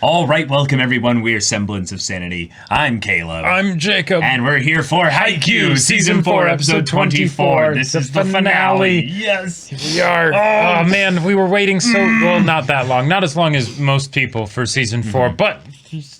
All right, welcome everyone. We're Semblance of Sanity. I'm Caleb. I'm Jacob. And we're here for Haikyuu, Season 4, Episode 24. This is the finale. Yes. We are. Oh, man, we were waiting well, not that long. Not as long as most people for Season 4, but,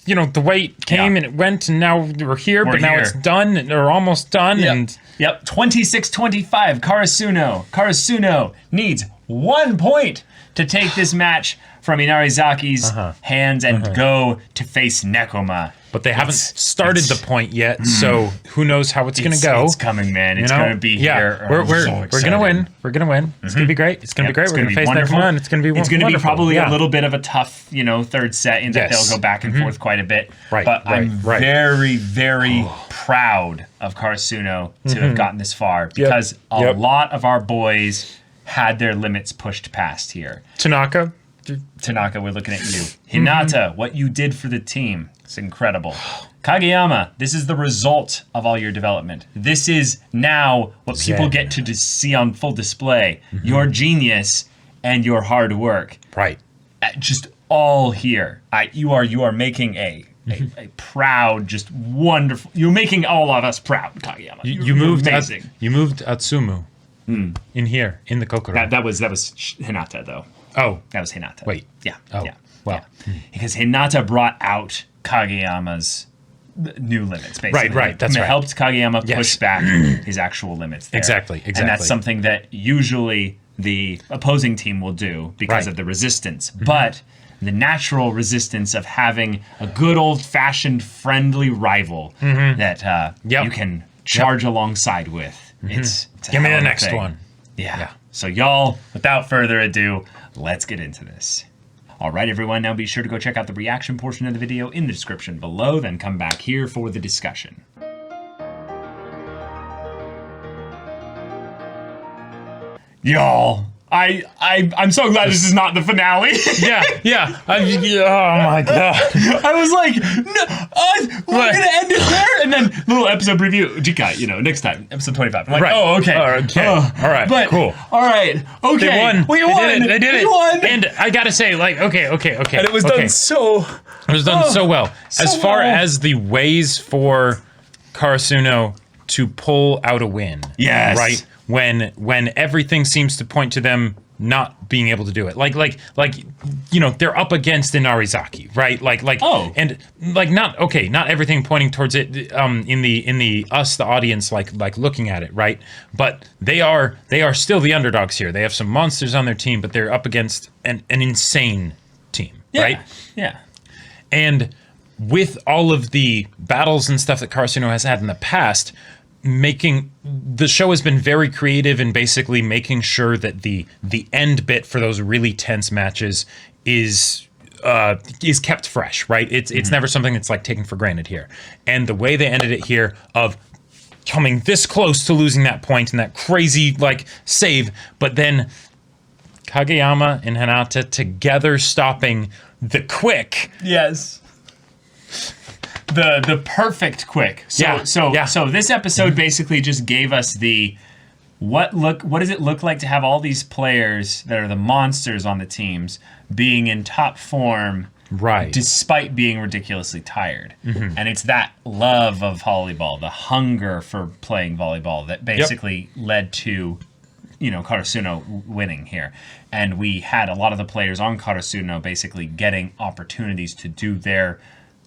you know, the wait came and it went, and now we're here, but now it's done, or almost done, and... Yep, 26-25, Karasuno. Karasuno needs 1 point to take this match from Inarizaki's hands and go to face Nekoma. But they haven't started the point yet, so who knows how it's going to go. It's coming, man. It's going to be here. We're going to win. We're going to win. It's going to be great. It's going to be great. We're going to face Nekoma, it's going to be wonderful. It's going to be probably a little bit of a tough, third set in that they'll go back and forth quite a bit. But I'm very, very proud of Karasuno to have gotten this far because a lot of our boys had their limits pushed past here. Tanaka, we're looking at you. Hinata, what you did for the team, it's incredible. Kageyama, this is the result of all your development. This is now what people get to see on full display. Your genius and your hard work. Right. Just all here. You are making a proud, just wonderful. You're making all of us proud, Kageyama. You moved amazing. You moved Atsumu in here, in the Kokoro. That was Hinata, though. Oh. That was Hinata. Wait. Yeah. Oh. Yeah. Well. Yeah. Because Hinata brought out Kageyama's new limits, basically. Right. That's right. Helped Kageyama push back his actual limits there. Exactly. And that's something that usually the opposing team will do because of the resistance. But the natural resistance of having a good old-fashioned friendly rival that you can charge alongside with. It's Give me the next one. Yeah. So y'all, without further ado, let's get into this. All right, everyone, now be sure to go check out the reaction portion of the video in the description below, then come back here for the discussion. Y'all, I'm so glad this is not the finale. Yeah. Oh my god. I was like, no, we're gonna end it there, and then little episode preview. Jikai, next time, episode 25. I'm like, oh, okay. All right. But cool. All right. Okay. They won. We won. They did it. We won. And I gotta say, okay. And it was done so. It was done so well. As far as the ways for Karasuno to pull out a win. Yes. Right. When everything seems to point to them not being able to do it, like they're up against Inarizaki, right? Not everything pointing towards it. In the audience, like looking at it, right? But they are still the underdogs here. They have some monsters on their team, but they're up against an insane team, right? Yeah. And with all of the battles and stuff that Karasuno has had in the past, the show has been very creative in basically making sure that the end bit for those really tense matches is kept fresh, right? It's never something that's like taken for granted here. And the way they ended it here of coming this close to losing that point and that crazy save, but then Kageyama and Hinata together stopping the quick. Yes. The perfect quick. So this episode basically just gave us what does it look like to have all these players that are the monsters on the teams being in top form, right, despite being ridiculously tired. And it's that love of volleyball, the hunger for playing volleyball that basically led to Karasuno winning here. And we had a lot of the players on Karasuno basically getting opportunities to do their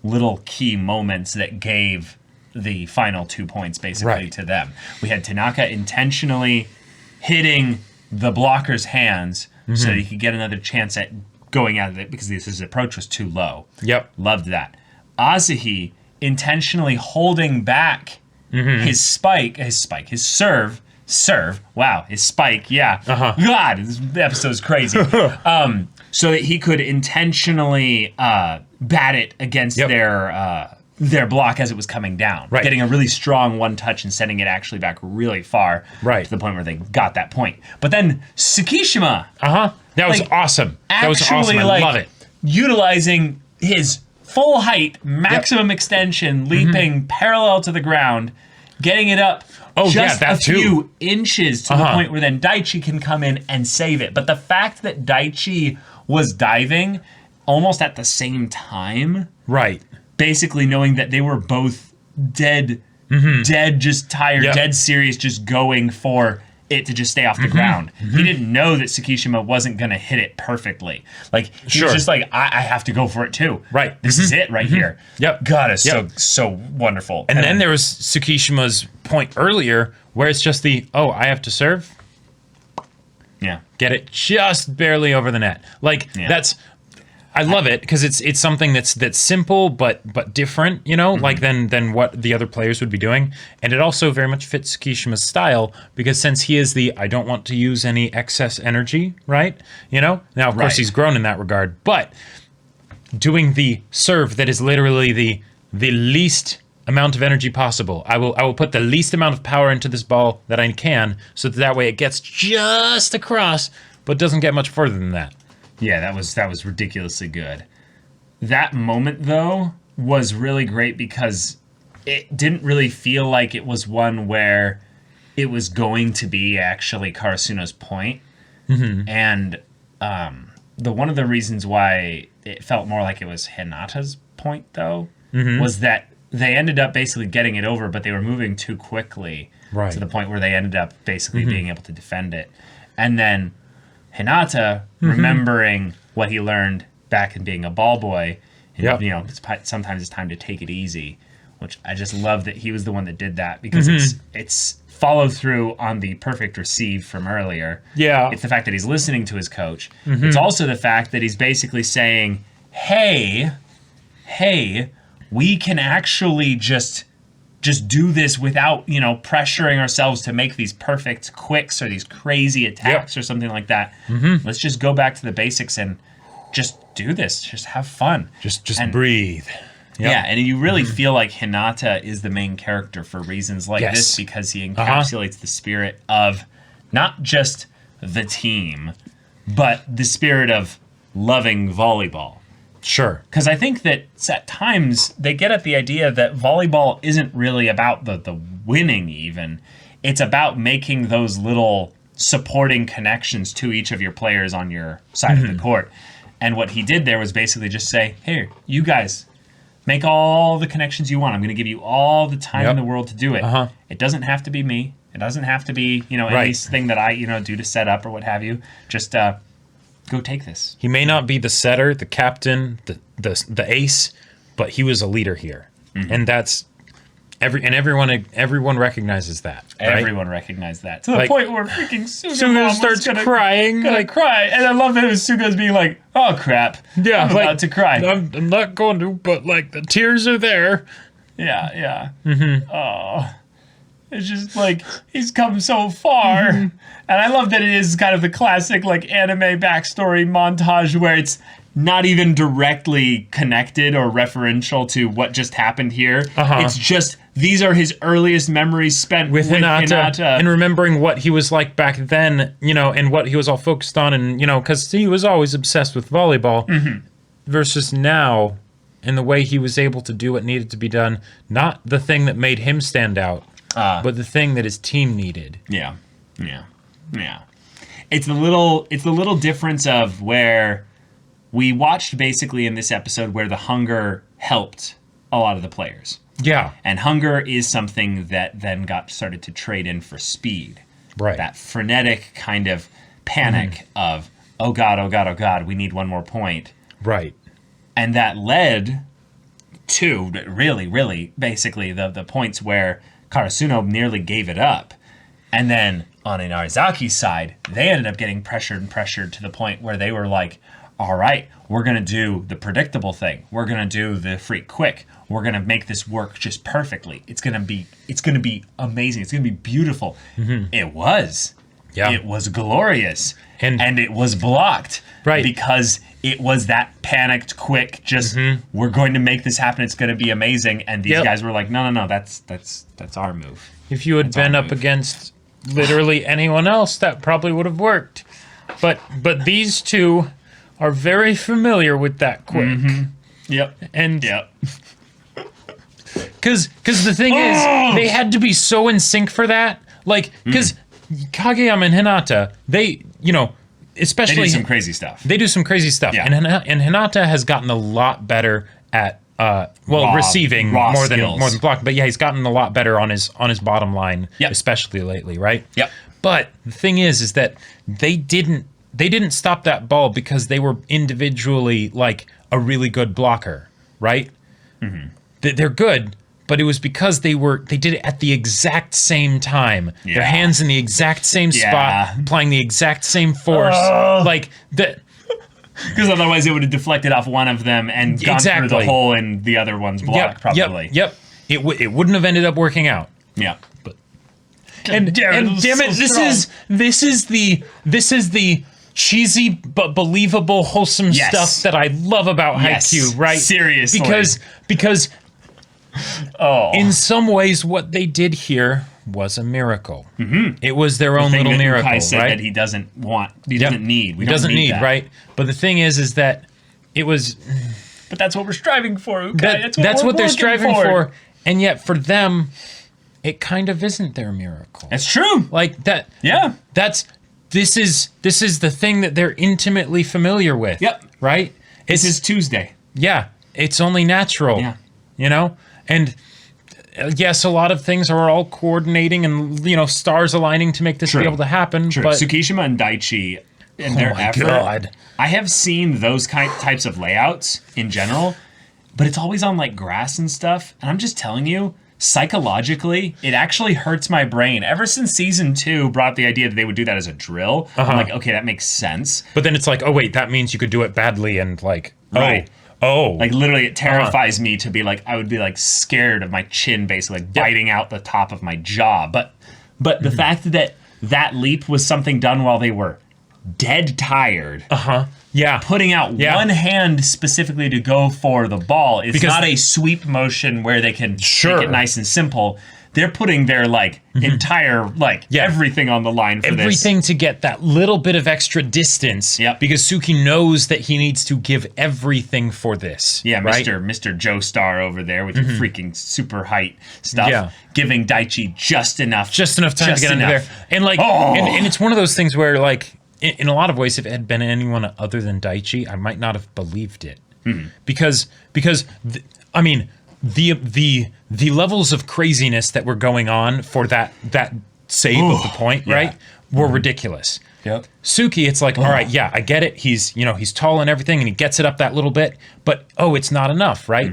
little key moments that gave the final 2 points basically to them. We had Tanaka intentionally hitting the blocker's hands so that he could get another chance at going out of it because his approach was too low. Yep. Loved that. Asahi intentionally holding back his serve. Wow, his spike, God, this episode's crazy. So that he could intentionally bat it against their block as it was coming down. Right. Getting a really strong one touch and sending it actually back really far to the point where they got that point. But then Tsukishima. That was awesome. That was awesome. I love it. Utilizing his full height, maximum extension, leaping parallel to the ground, getting it up just a few inches to the point where then Daichi can come in and save it. But the fact that Daichi was diving almost at the same time. Right. Basically knowing that they were both dead, just tired, dead serious, just going for it to just stay off the ground. He didn't know that Tsukishima wasn't going to hit it perfectly. Like, he was just like, I have to go for it too. Right. This is it right here. Yep. God, it's so wonderful. And then there was Tsukishima's point earlier where it's just I have to serve. Yeah. Get it just barely over the net. Like, I love it because it's something that's simple but different, like than what the other players would be doing, and it also very much fits Kishima's style because since he is I don't want to use any excess energy, right? Now of course he's grown in that regard, but doing the serve that is literally the least amount of energy possible. I will put the least amount of power into this ball that I can, so that way it gets just across, but doesn't get much further than that. Yeah, that was ridiculously good. That moment, though, was really great because it didn't really feel like it was one where it was going to be actually Karasuno's point. And one of the reasons why it felt more like it was Hinata's point, though, was that they ended up basically getting it over, but they were moving too quickly to the point where they ended up basically being able to defend it. And then Hinata, remembering what he learned back in being a ball boy, and, sometimes it's time to take it easy, which I just love that he was the one that did that because it's follow through on the perfect receive from earlier. Yeah. It's the fact that he's listening to his coach. It's also the fact that he's basically saying, hey, we can actually just do this without, pressuring ourselves to make these perfect quicks or these crazy attacks or something like that. Let's just go back to the basics and just do this. Just have fun. Just breathe. Yeah, and you really feel like Hinata is the main character for reasons like this because he encapsulates the spirit of not just the team, but the spirit of loving volleyball. Sure. Because I think that at times they get at the idea that volleyball isn't really about the winning even. It's about making those little supporting connections to each of your players on your side of the court. And what he did there was basically just say, here, you guys, make all the connections you want. I'm going to give you all the time in the world to do it. It doesn't have to be me. It doesn't have to be, anything that I, do to set up or what have you. Just go take this. He may not be the setter, the captain, the ace, but he was a leader here, and that's everyone recognizes that. Right? Everyone recognized that to the point where freaking Suga starts crying, cry, and I love that Suga's being like, "Oh crap, I'm about to cry." I'm not going to, but the tears are there. Yeah. Oh. It's just like he's come so far. And I love that it is kind of the classic anime backstory montage where it's not even directly connected or referential to what just happened here. It's just these are his earliest memories spent with Hinata. And remembering what he was like back then, and what he was all focused on, and because he was always obsessed with volleyball versus now and the way he was able to do what needed to be done, not the thing that made him stand out. But the thing that his team needed. Yeah. It's the little difference of where we watched basically in this episode where the hunger helped a lot of the players. Yeah. And hunger is something that then got started to trade in for speed. Right. That frenetic kind of panic of, oh God, we need one more point. Right. And that led to really basically the points where Karasuno nearly gave it up. And then on Inarizaki's side, they ended up getting pressured to the point where they were like, all right, we're going to do the predictable thing. We're going to do the freak quick. We're going to make this work just perfectly. It's going to be amazing. It's going to be beautiful. It was. Yeah. It was glorious. And it was blocked. Right. Because it was that panicked, quick, just, we're going to make this happen. It's going to be amazing. And these guys were like, no, that's our move. If you had been up against literally anyone else, that probably would have worked. But these two are very familiar with that quick. Yep. And because the thing is, they had to be so in sync for that. Because Kageyama and Hinata, they, especially they do some crazy stuff. They do some crazy stuff, Yeah. and Hinata has gotten a lot better at receiving raw more skills. than blocking. But yeah, he's gotten a lot better on his bottom line, Yep. especially lately, right? Yep. But the thing is that they didn't stop that ball because they were individually like a really good blocker, right? Mm-hmm. They're good, but it was because they did it at the exact same time. Yeah. Their hands in the exact same spot, applying the exact same force, like that. Because otherwise it would have deflected off one of them and gone through the hole in the other one's block, probably. Yep. It wouldn't have ended up working out. Yeah. But damn it, this is the cheesy but believable, wholesome stuff that I love about Haikyuu, right? Seriously. Because in some ways what they did here was a miracle. Mm-hmm. It was their own little miracle, Ukai said right? that he doesn't need. He doesn't need, right? But the thing is that it was. But that's what we're striving for, Ukai. That's what they're striving for, and yet for them, it kind of isn't their miracle. That's true. Like that. Yeah. This is the thing that they're intimately familiar with. Yep. Right. This is Tuesday. Yeah. It's only natural. Yeah. You know, and. Yes, a lot of things are all coordinating and, stars aligning to make this be able to happen. True. But Tsukishima and Daichi and their effort. God. I have seen those types of layouts in general, but it's always on like grass and stuff. And I'm just telling you, psychologically, it actually hurts my brain. Ever since season 2 brought up the idea that they would do that as a drill, I'm like, okay, that makes sense. But then it's like, oh, wait, that means you could do it badly and like, Right. Oh. Like literally it terrifies me to be like, I would be like scared of my chin basically like biting out the top of my jaw. But the fact that leap was something done while they were dead tired. Yeah. Putting out one hand specifically to go for the ball. It's not a sweep motion where they can make it nice and simple. They're putting their like entire everything on the line for everything to get that little bit of extra distance. Yep. Because Suki knows that he needs to give everything for this. Yeah, right? Mr. Joe Star over there with your freaking super height stuff. Yeah. Giving Daichi just enough time to get under there. And like and it's one of those things where like in a lot of ways if it had been anyone other than Daichi, I might not have believed it. Because I mean the levels of craziness that were going on for that save of the point, right, were ridiculous. Yep. Suki, it's like, all right, yeah, I get it. He's tall and everything, and he gets it up that little bit, but it's not enough, right?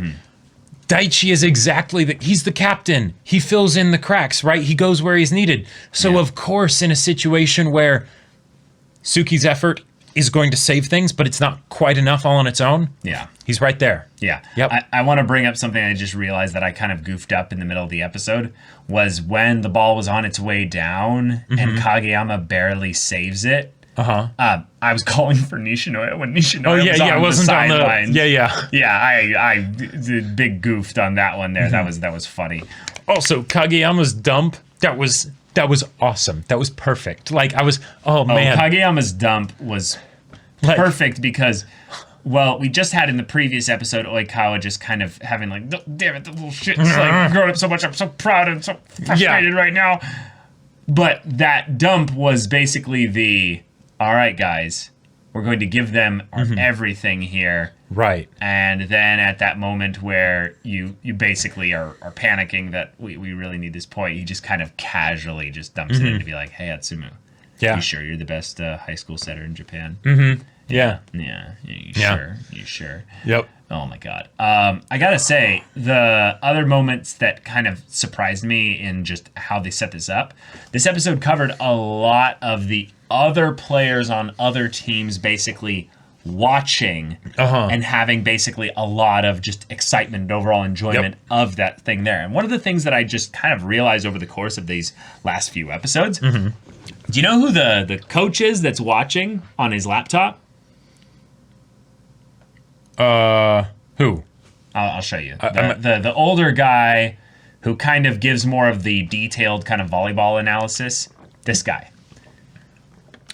Daichi is exactly he's the captain. He fills in the cracks, right? He goes where he's needed. So of course, in a situation where Suki's effort is going to save things, but it's not quite enough all on its own. Yeah. He's right there. Yeah. Yep. I want to bring up something I just realized that I kind of goofed up in the middle of the episode was when the ball was on its way down and Kageyama barely saves it. I was calling for Nishinoya when Nishinoya was on the sidelines. I did big goofed on that one there. That was funny. Also, Kageyama's dump, that was awesome. That was perfect. Like man. Kageyama's dump was perfect because we just had in the previous episode Oikawa just kind of having like, damn it, the little shit's like grown up so much. I'm so proud and so frustrated right now. But that dump was basically all right, guys, we're going to give them everything here. Right. And then at that moment where you basically are panicking that we really need this point, he just kind of casually just dumps it in to be like, hey, Atsumu, you sure you're the best high school setter in Japan? Yeah. Yeah. You sure? Yep. Oh, my God. I got to say, the other moments that kind of surprised me in just how they set this up, this episode covered a lot of the other players on other teams basically watching and having basically a lot of just excitement and overall enjoyment of that thing there. And one of the things that I just kind of realized over the course of these last few episodes, do you know who the coach is that's watching on his laptop? Who? I'll show you. The older guy who kind of gives more of the detailed kind of volleyball analysis. This guy.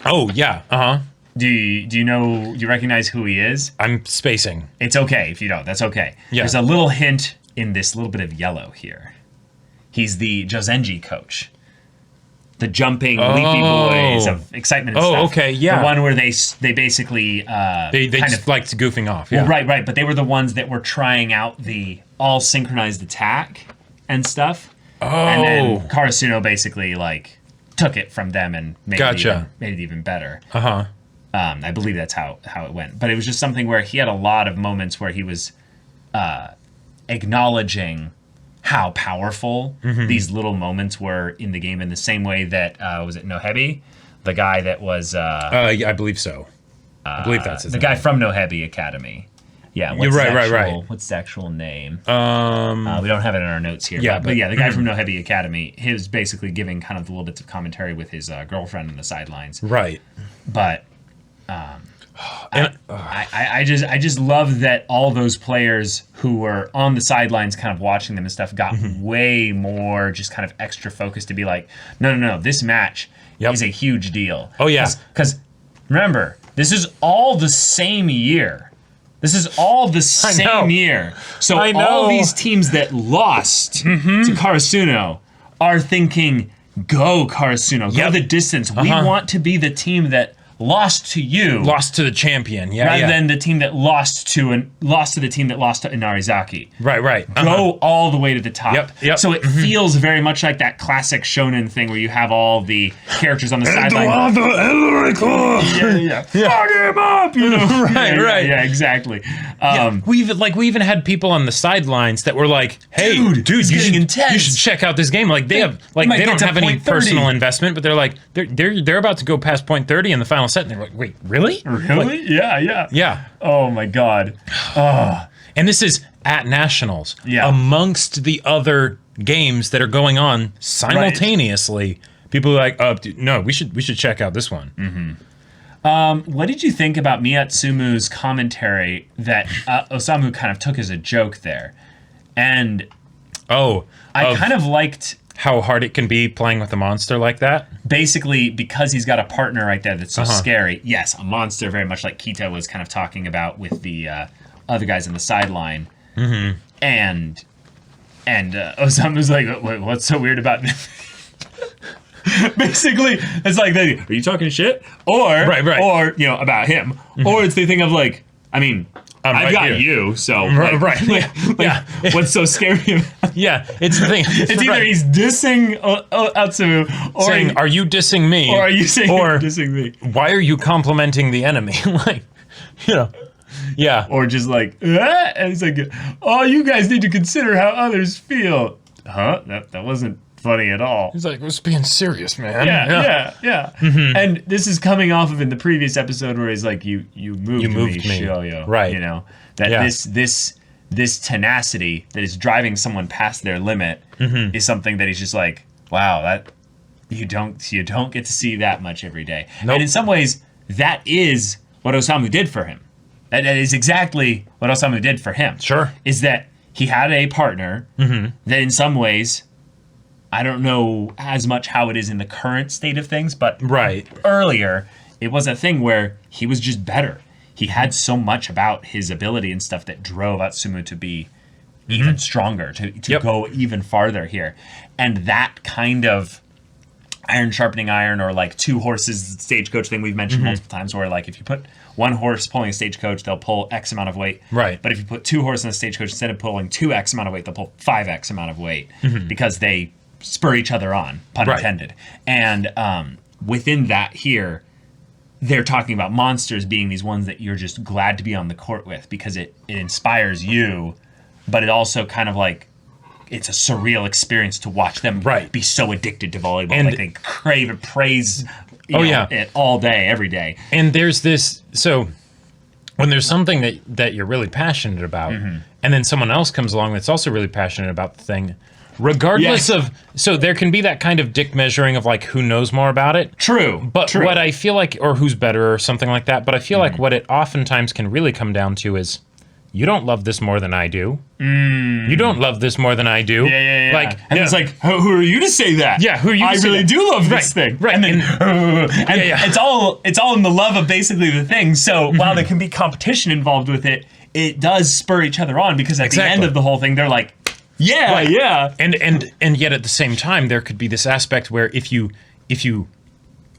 Oh, yeah. Do you recognize who he is? I'm spacing. It's okay if you don't. That's okay. Yeah. There's a little hint in this little bit of yellow here. He's the Jozenji coach. the jumping leapy boys of excitement and stuff. Oh, okay, yeah. The one where they basically they kind just of liked goofing off. Yeah. well, right. But they were the ones that were trying out the all synchronized attack and stuff. Oh. And then Karasuno basically like took it from them and made Gotcha. it even better. Uh-huh. I believe that's how it went. But it was just something where he had a lot of moments where he was acknowledging how powerful these little moments were in the game, in the same way that was it Nohebi, the guy that was Yeah, I believe so. I believe that's his the name. guy from Nohebi Academy. Yeah, You're right. What's the actual name? We don't have it in our notes here. Yeah, but yeah, the guy from Nohebi Academy, he was basically giving kind of the little bits of commentary with his girlfriend on the sidelines. Right. But I just love that all those players who were on the sidelines kind of watching them and stuff got way more just kind of extra focused to be like, no, this match is a huge deal. Oh, yeah. Because remember, this is all the same year. This is all the same year. So all these teams that lost to Karasuno are thinking, go Karasuno, go the distance. We want to be the team that lost to you, Lost to the champion. Yeah. rather than the team that lost to the team that lost to Inarizaki. Right. Go all the way to the top. Yep. So it feels very much like that classic shonen thing where you have all the characters on the sideline. Yeah. Fuck him up, you know. Right. Yeah, exactly. We even had people on the sidelines that were like, "Hey, dude, it's getting intense. You should check out this game." Like they have, might they get don't to have any point 30. personal investment, but they're like, they're about to go past point 30 in the final set, and they're like, "Wait, really? Really? Like, yeah. Oh my god. And this is at Nationals, amongst the other games that are going on simultaneously. People are like, dude, no, we should check out this one. What did you think about Miyatsumu's commentary that Osamu kind of took as a joke there? And I kind of liked how hard it can be playing with a monster like that. Basically, because he's got a partner right there that's so scary. Yes, a monster, very much like Kita was kind of talking about with the other guys on the sideline. And Osamu's like, what's so weird about basically, it's like, are you talking shit? Or, or about him. Or it's the thing of like, I mean, I've got you, so what's so scary about it's the thing. It's either he's dissing Atsumu, or saying, are you dissing me? Or are you saying dissing me? Why are you complimenting the enemy? Or just like, and it's like, oh, you guys need to consider how others feel. Huh? That wasn't funny at all. He's like, let's being serious, man. Yeah. And this is coming off of in the previous episode where he's like, you moved me, Shioyo. Right. You know, that this tenacity that is driving someone past their limit is something that he's just like, wow, that you don't get to see that much every day. Nope. And in some ways, that is what Osamu did for him. That is exactly what Osamu did for him. Sure. Is that he had a partner that in some ways, I don't know as much how it is in the current state of things, but earlier, it was a thing where he was just better. He had so much about his ability and stuff that drove Atsumu to be even stronger, to go even farther here. And that kind of iron sharpening iron, or like two horses stagecoach thing we've mentioned multiple times, where like if you put one horse pulling a stagecoach, they'll pull X amount of weight. Right. But if you put two horses in a stagecoach, instead of pulling 2X amount of weight, they'll pull 5X amount of weight because they spur each other on, pun intended. And within that here, they're talking about monsters being these ones that you're just glad to be on the court with because it inspires you, but it also kind of like, it's a surreal experience to watch them be so addicted to volleyball. And like they crave and praise it all day, every day. And there's this, so when there's something that you're really passionate about, and then someone else comes along that's also really passionate about the thing, regardless of, so there can be that kind of dick measuring of like who knows more about it. True. But what I feel like, or who's better or something like that, but I feel like what it oftentimes can really come down to is, you don't love this more than I do. You don't love this more than I do. Yeah. Like, and it's like, who are you to say that? Yeah, who are you to I say really that? do love this thing. Right. And then, it's all in the love of basically the thing. So while there can be competition involved with it, it does spur each other on because at the end of the whole thing, they're like, yeah. And yet at the same time, there could be this aspect where if you if you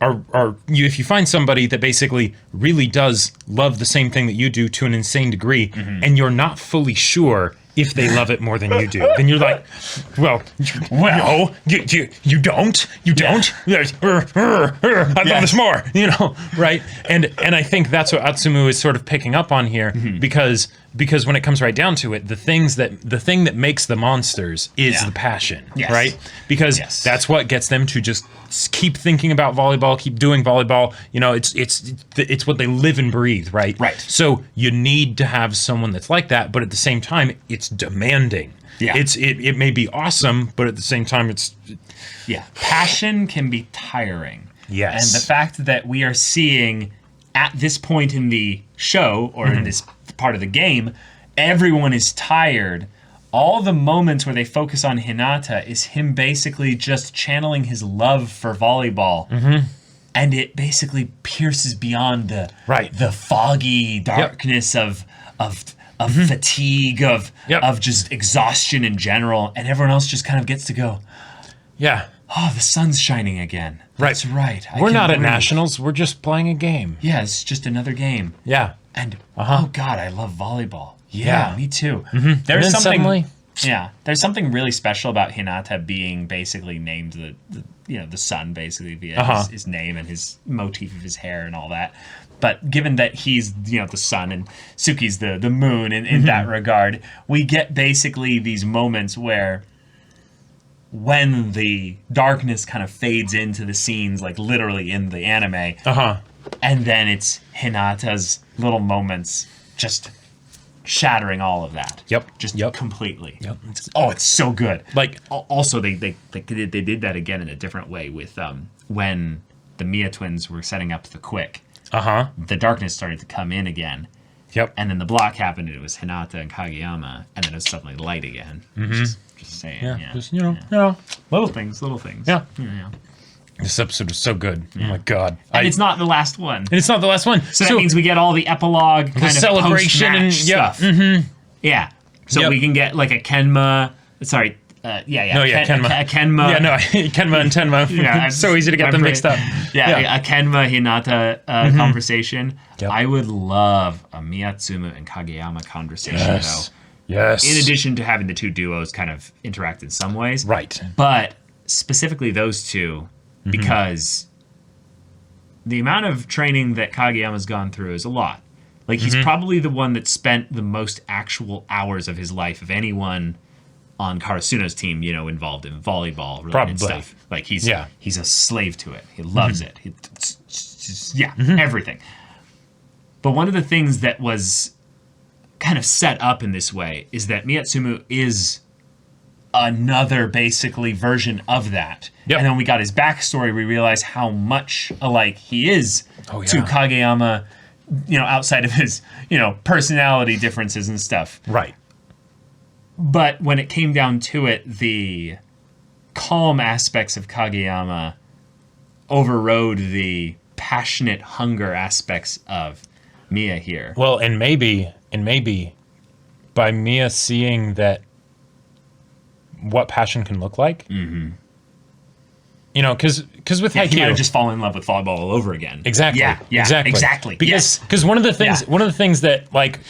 if you find somebody that basically really does love the same thing that you do to an insane degree, and you're not fully sure if they love it more than you do, then you're like, well, no, you don't. I love this more, right? And I think that's what Atsumu is sort of picking up on here, because when it comes right down to it, the thing that makes the monsters is the passion, right? Because that's what gets them to just keep thinking about volleyball, keep doing volleyball. It's what they live and breathe, right? Right. So you need to have someone that's like that, but at the same time, it's demanding. Yeah. It may be awesome, but at the same time, it's passion can be tiring. Yes. And the fact that we are seeing at this point in the show or in this part of the game, everyone is tired. All the moments where they focus on Hinata is him basically just channeling his love for volleyball. And it basically pierces beyond the foggy darkness of fatigue, of just exhaustion in general. And everyone else just kind of gets to go, oh, the sun's shining again. That's right. We're not at nationals. We're just playing a game. Yeah, it's just another game. Yeah. And, oh, God, I love volleyball. Yeah, me too. There's something... there's something really special about Hinata being basically named the sun, basically, via his name and his motif of his hair and all that. But given that he's, the sun and Suki's the moon in that regard, we get basically these moments where when the darkness kind of fades into the scenes, like literally in the anime, and then it's Hinata's little moments just shattering all of that. Completely. It's so good. Like, also they did that again in a different way with when the Mia twins were setting up the quick. The darkness started to come in again. And then the block happened, and it was Hinata and Kageyama, and then it was suddenly light again. Just saying. Just, little things. Yeah. This episode is so good. Oh my God. And it's not the last one. So that means we get all the epilogue kind of celebration and stuff. So we can get like a Kenma. Sorry. Kenma. A Kenma. Kenma and Tenma. It's so easy to get them mixed up. A Kenma Hinata conversation. I would love a Miyatsumu and Kageyama conversation, though. Yes. In addition to having the two duos kind of interact in some ways. Right. But specifically those two, because the amount of training that Kageyama's gone through is a lot. Like, he's probably the one that spent the most actual hours of his life of anyone on Karasuno's team, involved in volleyball related stuff. Like, he's a slave to it. He loves it. Everything. But one of the things that was kind of set up in this way is that Miyatsumu is another basically version of that. And then we got his backstory, we realized how much alike he is to Kageyama, outside of his, personality differences and stuff. Right. But when it came down to it, the calm aspects of Kageyama overrode the passionate hunger aspects of Mia here. Well, and maybe by Mia seeing that what passion can look like, because with Haikyuu, he might have just fallen in love with volleyball all over again. Exactly. Exactly. Because one of the things that, like,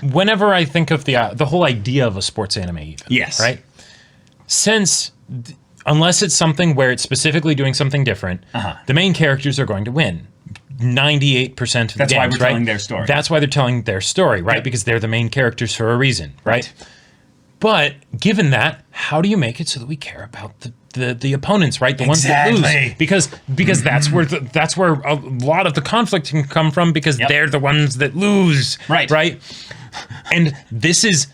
whenever I think of the whole idea of a sports anime, even, right? Since unless it's something where it's specifically doing something different, the main characters are going to win 98% of the games. That's why we're telling their story. That's why they're telling their story, right? Because they're the main characters for a reason, right? But given that, how do you make it so that we care about the opponents, right? The ones that lose, because that's where a lot of the conflict can come from, because they're the ones that lose, right? And this is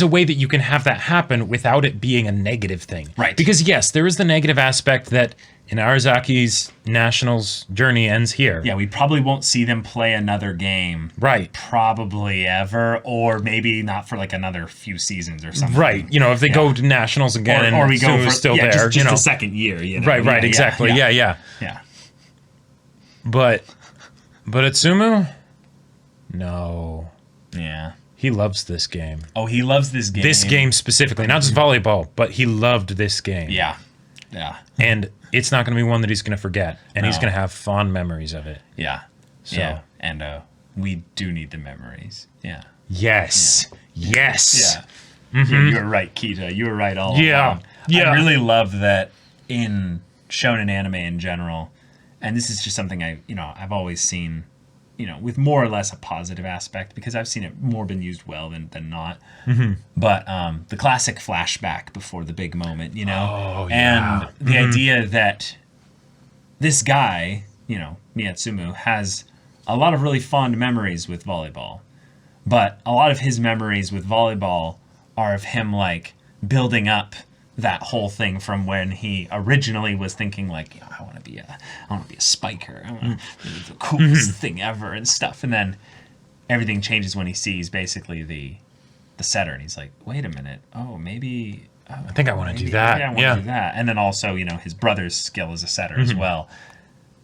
a way that you can have that happen without it being a negative thing, right? Because yes, there is the negative aspect that Inarizaki's nationals journey ends here. Yeah, we probably won't see them play another game. Right. Probably ever, or maybe not for like another few seasons or something. Right. If they go to nationals again or we go for still there. Just the second year. Right, exactly. Yeah. But Atsumu? No. Yeah. He loves this game. Oh, he loves this game. This game specifically. Not just volleyball, but he loved this game. Yeah. Yeah. And it's not going to be one that he's going to forget. And he's No. going to have fond memories of it. Yeah. So- Yeah. And we do need the memories. Yeah. Yes. Yes. Yeah. Yeah, you were right, Kita. You were right all Yeah. along. Yeah. I really love that in shonen anime in general, and this is just something I've always seen, with more or less a positive aspect, because I've seen it more been used well than not. But the classic flashback before the big moment, Oh, yeah. and the idea that this guy, Miyatsumu, has a lot of really fond memories with volleyball, but a lot of his memories with volleyball are of him like building up that whole thing from when he originally was thinking like, I want to be a spiker. I want to be the coolest thing ever and stuff. And then everything changes when he sees basically the setter, and he's like, wait a minute. Oh, maybe I think I want to do that. Maybe I want to do that. And then also, his brother's skill as a setter as well.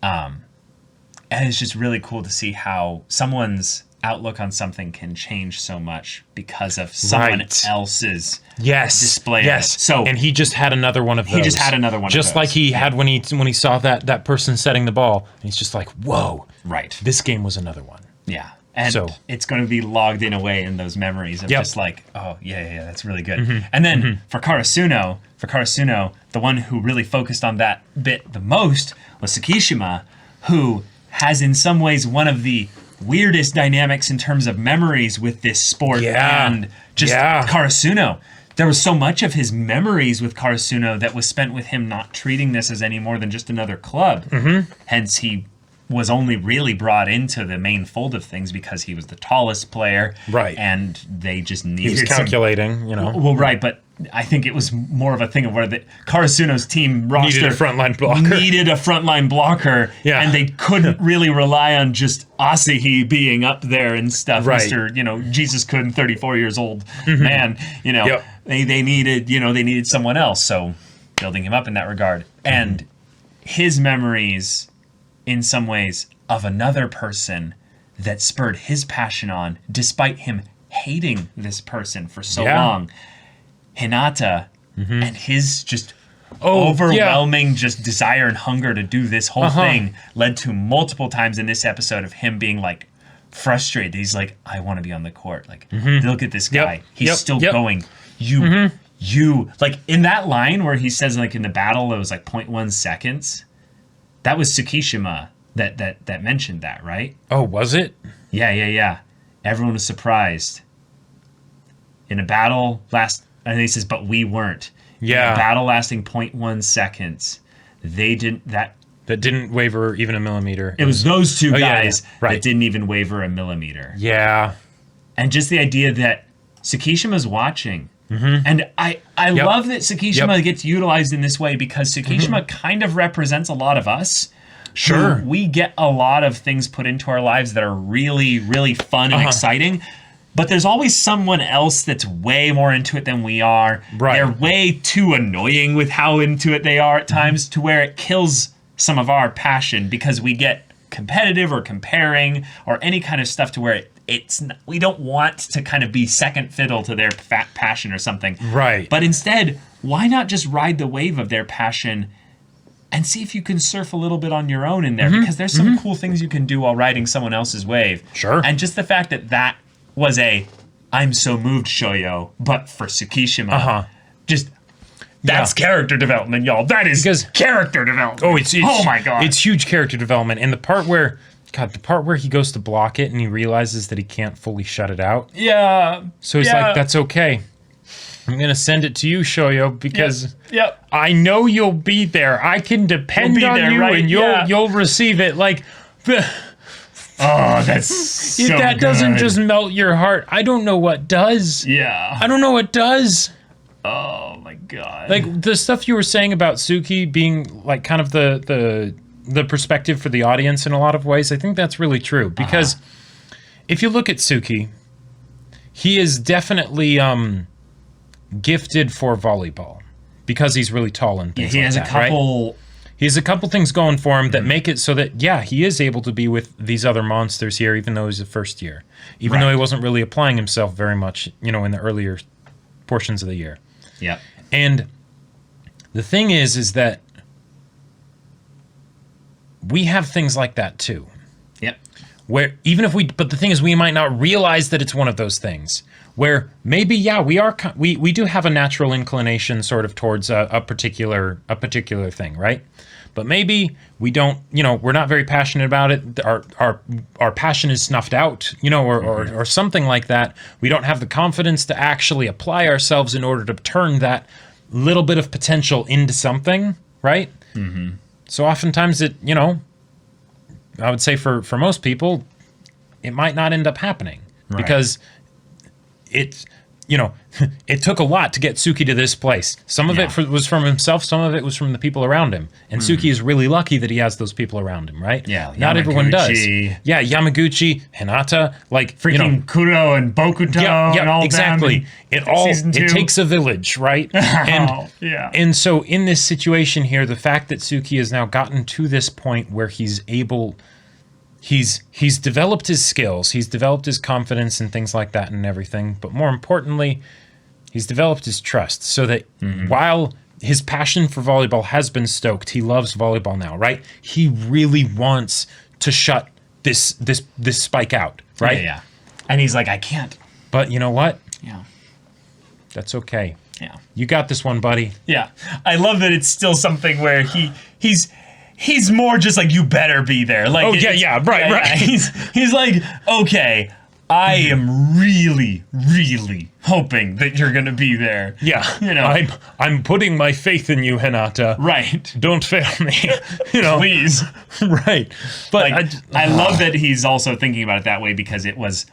And it's just really cool to see how someone's outlook on something can change so much because of someone else's display. Yes. So, and he just had another one of those. He just had another one of just those. like he had when he saw that person setting the ball, and he's just like, whoa, right. This game was another one. Yeah. And So- it's going to be logged in a way in those memories of Yep. just like, oh, yeah, that's really good. And then for Karasuno, the one who really focused on that bit the most was Tsukishima, who has in some ways one of the weirdest dynamics in terms of memories with this sport and just Karasuno. There was so much of his memories with Karasuno that was spent with him not treating this as any more than just another club. Hence, he was only really brought into the main fold of things because he was the tallest player. Right. And they just needed He was calculating, Well, right, but I think it was more of a thing of where the Karasuno's team roster Needed a frontline blocker. Needed a frontline blocker, Yeah. and they couldn't really rely on just Asahi being up there and stuff. Right. Mr. Jesus couldn't, 34 years old man. Yep. They needed someone else. So building him up in that regard, and his memories, in some ways, of another person that spurred his passion on, despite him hating this person for so long. Hinata and his just overwhelming just desire and hunger to do this whole thing led to multiple times in this episode of him being like frustrated. He's like, I want to be on the court. Like, look at this guy. He's still going. You like in that line where he says like in the battle it was like 0.1 seconds. That was Tsukishima that mentioned that, right? Oh, was it? Yeah. Everyone was surprised. In a battle and he says, but we weren't. Yeah. In a battle lasting 0.1 seconds, that didn't waver even a millimeter. it was those two guys Right. that didn't even waver a millimeter. Yeah. And just the idea that Tsukishima's watching. And I love that Tsukishima gets utilized in this way because Tsukishima kind of represents a lot of us. Sure. Who we get a lot of things put into our lives that are really, really fun and exciting. But there's always someone else that's way more into it than we are. Right. They're way too annoying with how into it they are at times to where it kills some of our passion because we get competitive or comparing or any kind of stuff to where we don't want to kind of be second fiddle to their passion or something. Right. But instead, why not just ride the wave of their passion and see if you can surf a little bit on your own in there? Because there's some cool things you can do while riding someone else's wave. Sure. And just the fact that was I'm so moved shoyo, but for Tsukishima, that's character development, y'all. That is character development. Oh, it's oh my god, it's huge character development. And the part where he goes to block it and he realizes that he can't fully shut it out. Yeah. So he's like, that's okay. I'm gonna send it to you, Shoyo, because I know you'll be there. I can depend on you, right? And you'll receive it. Like, oh, that's so if that good. doesn't just melt your heart, I don't know what does. Yeah. I don't know what does. Oh my god. Like the stuff you were saying about Suki being like kind of the perspective for the audience in a lot of ways, I think that's really true. Because if you look at Suki, he is definitely gifted for volleyball because he's really tall and things he like has that, a couple. Right? He has a couple things going for him that make it so that he is able to be with these other monsters here, even though he's the first year, even though he wasn't really applying himself very much, in the earlier portions of the year. Yeah. And The thing is that we have things like that too. Yep. Where even if but the thing is, we might not realize that it's one of those things. Where maybe, yeah, we do have a natural inclination sort of towards a particular thing, right? But maybe we don't, we're not very passionate about it. Our passion is snuffed out, or something like that. We don't have the confidence to actually apply ourselves in order to turn that little bit of potential into something, right? Mm-hmm. So oftentimes I would say for most people, it might not end up happening because it took a lot to get Suki to this place. Some of it was from himself, some of it was from the people around him. And Suki is really lucky that he has those people around him, right? Yeah, not everyone does. Yeah, Yamaguchi, Hinata, like freaking Kuro and Bokuto and all exactly. It takes a village, right? And so in this situation here, the fact that Suki has now gotten to this point where he's developed his skills, he's developed his confidence and things like that and everything, but more importantly, he's developed his trust so that while his passion for volleyball has been stoked, he loves volleyball now, right? He really wants to shut this spike out, right? Yeah. And he's like, I can't. But you know what? Yeah. That's okay. Yeah. You got this one, buddy. Yeah. I love that it's still something where he's more just like, you better be there. Like, right. Yeah. He's like, okay, I am really, really hoping that you're gonna be there. Yeah, I'm putting my faith in you, Hinata. Right. Don't fail me. Please. Right. But like, I love that he's also thinking about it that way because it was,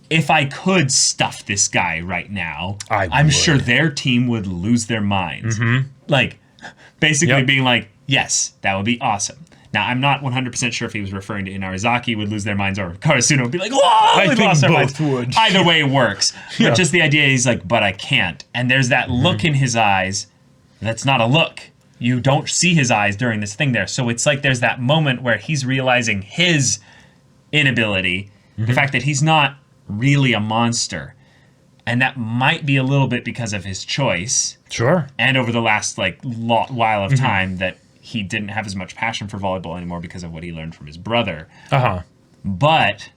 if I could stuff this guy right now, I'm sure their team would lose their minds. Mm-hmm. Like, basically being like, yes, that would be awesome. Now, I'm not 100% sure if he was referring to Inarizaki would lose their minds or Karasuno would be like, whoa, I think both would. Either way works. But just the idea, he's like, but I can't. And there's that look in his eyes that's not a look. You don't see his eyes during this thing there. So it's like there's that moment where he's realizing his inability, the fact that he's not really a monster. And that might be a little bit because of his choice. Sure. And over the last while of time that he didn't have as much passion for volleyball anymore because of what he learned from his brother. Uh-huh. But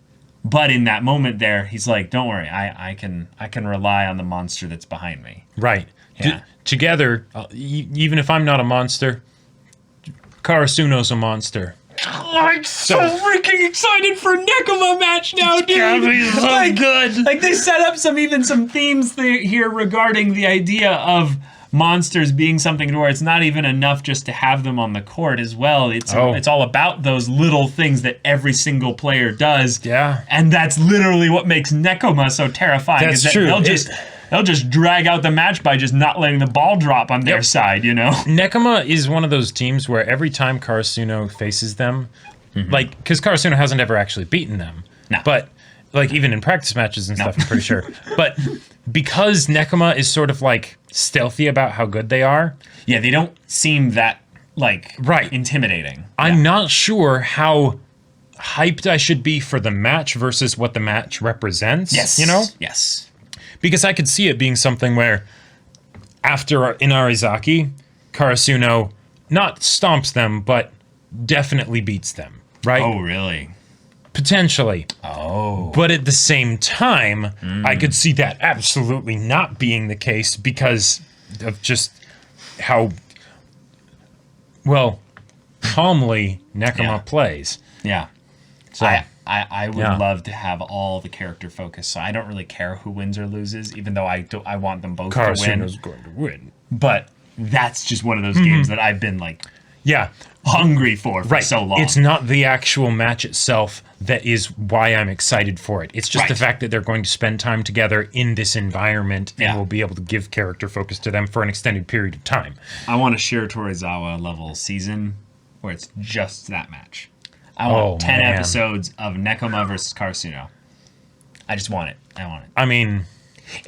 in that moment there, he's like, don't worry, I can rely on the monster that's behind me. Right. Yeah. Together, even if I'm not a monster, Karasuno's a monster. Oh, I'm so freaking excited for Nekoma match now, dude. It's so good. Like they set up some themes here regarding the idea of monsters being something to where it's not even enough just to have them on the court as well. It's all about those little things that every single player does. Yeah. And that's literally what makes Nekoma so terrifying. That's true. They'll just drag out the match by just not letting the ball drop on their side, Nekoma is one of those teams where every time Karasuno faces them, like, because Karasuno hasn't ever actually beaten them. No. But, like, even in practice matches and stuff, I'm pretty sure. But because Nekoma is sort of, like, stealthy about how good they are. Yeah, they don't seem that, intimidating. I'm not sure how hyped I should be for the match versus what the match represents. Yes. Yes. Because I could see it being something where after Inarizaki, Karasuno not stomps them, but definitely beats them, right? Oh, really? Potentially. Oh. But at the same time, I could see that absolutely not being the case because of just how, calmly Nekoma plays. Yeah. So I would love to have all the character focus, so I don't really care who wins or loses, even though I want them both to win. Karasuno's going to win. But that's just one of those games that I've been hungry for so long. It's not the actual match itself that is why I'm excited for it. It's just the fact that they're going to spend time together in this environment and we'll be able to give character focus to them for an extended period of time. I want a Shiro Torizawa level season where it's just that match. I want 10 episodes of Nekoma versus Karasuno. I just want it. I want it. I mean,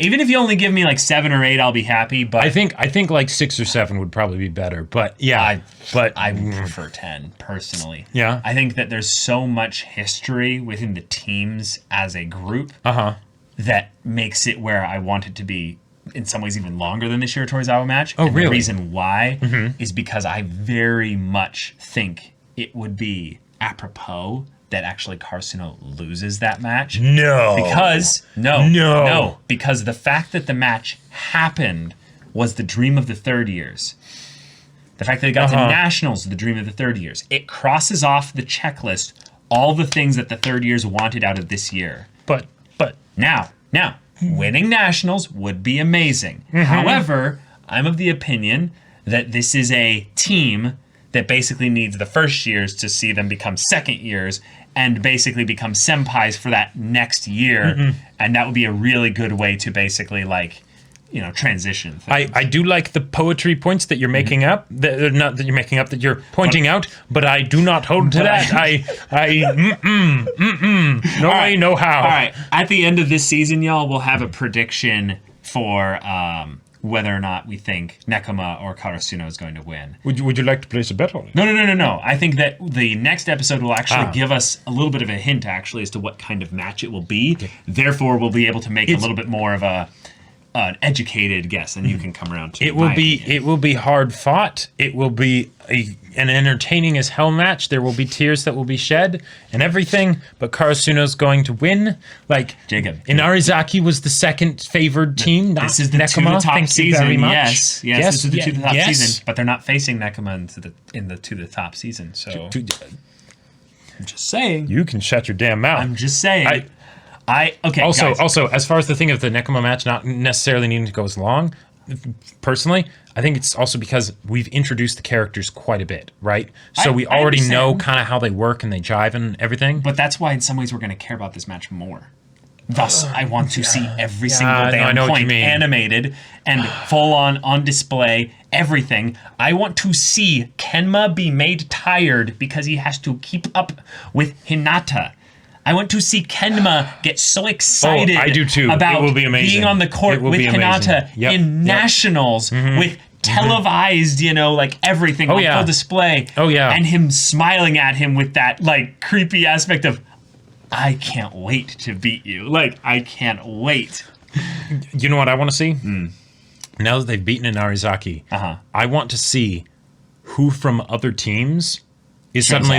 even if you only give me 7 or 8, I'll be happy. But I think 6 or 7 would probably be better. But I prefer 10 personally. Yeah, I think that there's so much history within the teams as a group that makes it where I want it to be in some ways even longer than the Shiro Torizawa match. Oh, and really? The reason why is because I very much think it would be apropos that actually Karasuno loses that match. No. Because the fact that the match happened was the dream of the third years. The fact that it got to nationals is the dream of the third years. It crosses off the checklist all the things that the third years wanted out of this year. But Now, winning nationals would be amazing. However, I'm of the opinion that this is a team that basically needs the first years to see them become second years and basically become senpais for that next year. And that would be a really good way to basically transition things. I do like the poetry points that you're making up. Not that you're making up, that you're pointing out, but I do not hold to that. No way, no how. All right. At the end of this season, y'all, we'll have a prediction for whether or not we think Nekoma or Karasuno is going to win. Would you like to place a bet on it? No. I think that the next episode will actually give us a little bit of a hint, actually, as to what kind of match it will be. Okay. Therefore, we'll be able to make a little bit more of an educated guess, and you can come around to it. It will be hard fought. It will be an entertaining as hell match. There will be tears that will be shed and everything, but Karasuno's going to win. Like Jacob, Inarizaki was the second favored team. This is the Nekoma. to the top Thank season. You very much. Yes, this is the to the top season. But they're not facing Nekoma in the to the top season. So I'm just saying. You can shut your damn mouth. I'm just saying. Okay. Also, as far as the thing of the Nekoma match not necessarily needing to go as long, personally, I think it's also because we've introduced the characters quite a bit, right? So we already know kind of how they work and they jive and everything. But that's why, in some ways, we're going to care about this match more. Thus, I want to see every single damn point animated and full on display, everything. I want to see Kenma be made tired because he has to keep up with Hinata. I want to see Kenma get so excited I do too. about it will be amazing. being on the court with Hinata in nationals with televised, everything on full display. Oh, yeah. And him smiling at him with that, creepy aspect of, I can't wait to beat you. I can't wait. You know what I want to see? Now that they've beaten Inarizaki, I want to see who from other teams is suddenly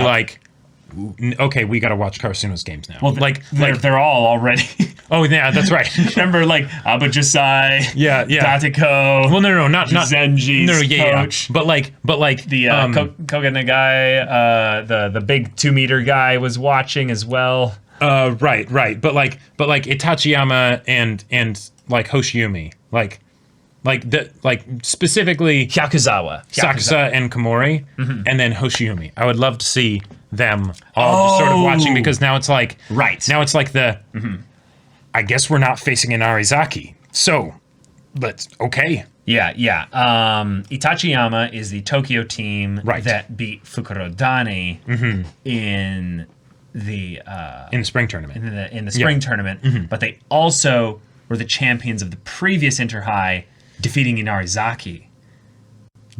okay, we got to watch Karasuno's games now. Well, they're all already. Oh, yeah, that's right. Remember, Abajisai, Datiko. Well, no, not Zenji's coach. But the Koga Nagai, the big 2-meter guy was watching as well. Right. But Itachiyama and Hoshiumi, specifically Hyakuzawa, Sakusa and Komori, and then Hoshiumi. I would love to see them all just sort of watching, because now it's now it's I guess we're not facing Inarizaki, so okay. Yeah. Itachiyama is the Tokyo team that beat Fukurodani in the spring tournament. In the spring tournament, but they also were the champions of the previous Inter-High, defeating Inarizaki.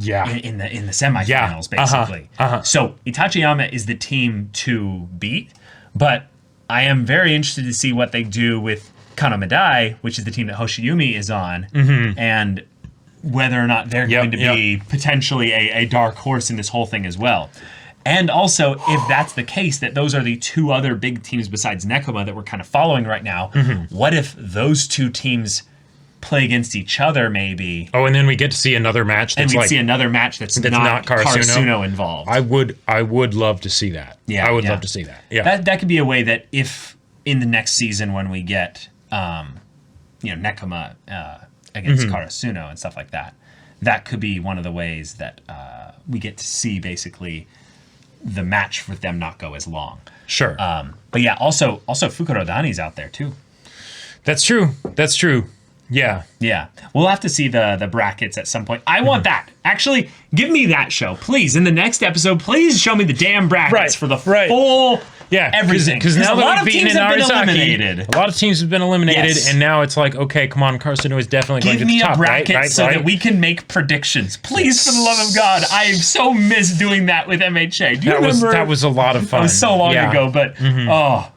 Yeah. In the semifinals, basically. So Itachiyama is the team to beat, but I am very interested to see what they do with Kanomedai, which is the team that Hoshiumi is on, and whether or not they're going to be potentially a dark horse in this whole thing as well. And also, if that's the case, that those are the two other big teams besides Nekoma that we're kind of following right now, what if those two teams play against each other, maybe? Oh, and then we get to see another match that's see another match that's not Karasuno involved. I would love to see that. I would love to see that. Yeah. That could be a way that if in the next season when we get Nekoma against Karasuno and stuff like that, that could be one of the ways that we get to see basically the match with them not go as long. Sure. But yeah, also Fukurodani's out there too. That's true. Yeah. We'll have to see the brackets at some point. I want that. Actually, give me that show, please. In the next episode, please show me the damn brackets for the full everything. Because now that we've beaten eliminated. A lot of teams have been eliminated, and now it's okay, come on, Karasuno is definitely going to the top, Give me a bracket so that we can make predictions. Please, for the love of God. I so miss doing that with MHA. Do you remember? That was a lot of fun. It was so long ago, but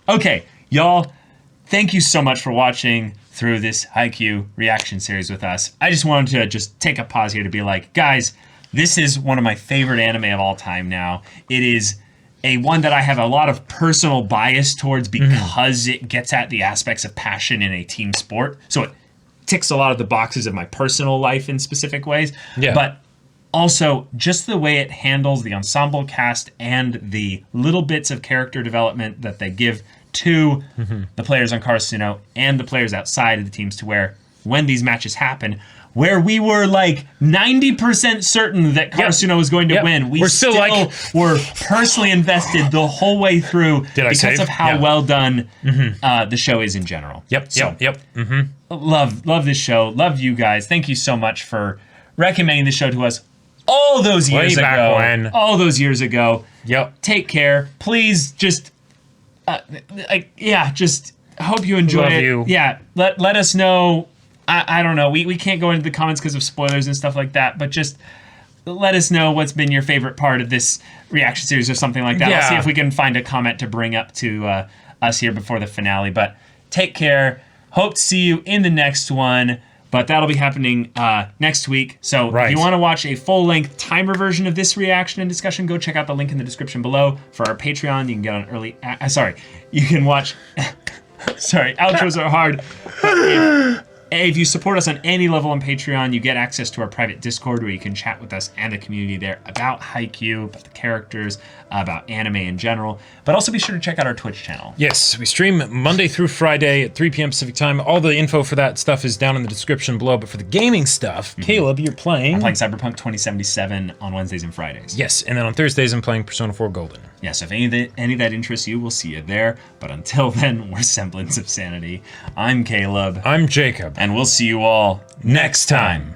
okay. Y'all, thank you so much for watching through this Haikyuu reaction series with us. I just wanted to just take a pause here to be like, guys, this is one of my favorite anime of all time now. It is a one that I have a lot of personal bias towards because it gets at the aspects of passion in a team sport. So it ticks a lot of the boxes of my personal life in specific ways. Yeah. But also, just the way it handles the ensemble cast and the little bits of character development that they give to the players on Karasuno and the players outside of the teams, to where when these matches happen, where we were like 90% certain that Karasuno was going to win, we still were personally invested the whole way through because of how well done the show is in general. Love this show. Love you guys. Thank you so much for recommending the show to us all those years ago. All those years ago. Take care. Please just, just hope you enjoy it. You. Yeah. Let us know. I don't know. We can't go into the comments because of spoilers and stuff like that, but just let us know what's been your favorite part of this reaction series or something like that. I'll see if we can find a comment to bring up to us here before the finale. But take care. Hope to see you in the next one. But that'll be happening next week. So if you want to watch a full-length timer version of this reaction and discussion, go check out the link in the description below. For our Patreon, you can get on early... you can watch... outros are hard. If you support us on any level on Patreon, you get access to our private Discord where you can chat with us and the community there about Haikyuu, about the characters, about anime in general. But also be sure to check out our Twitch channel. Yes, we stream Monday through Friday at 3 p.m. Pacific time. All the info for that stuff is down in the description below. But for the gaming stuff, Caleb, you're playing... I'm playing Cyberpunk 2077 on Wednesdays and Fridays. Yes, and then on Thursdays I'm playing Persona 4 Golden. Yeah, so if any of that interests you, we'll see you there. But until then, we're Semblance of Sanity. I'm Caleb. I'm Jacob. And we'll see you all next time.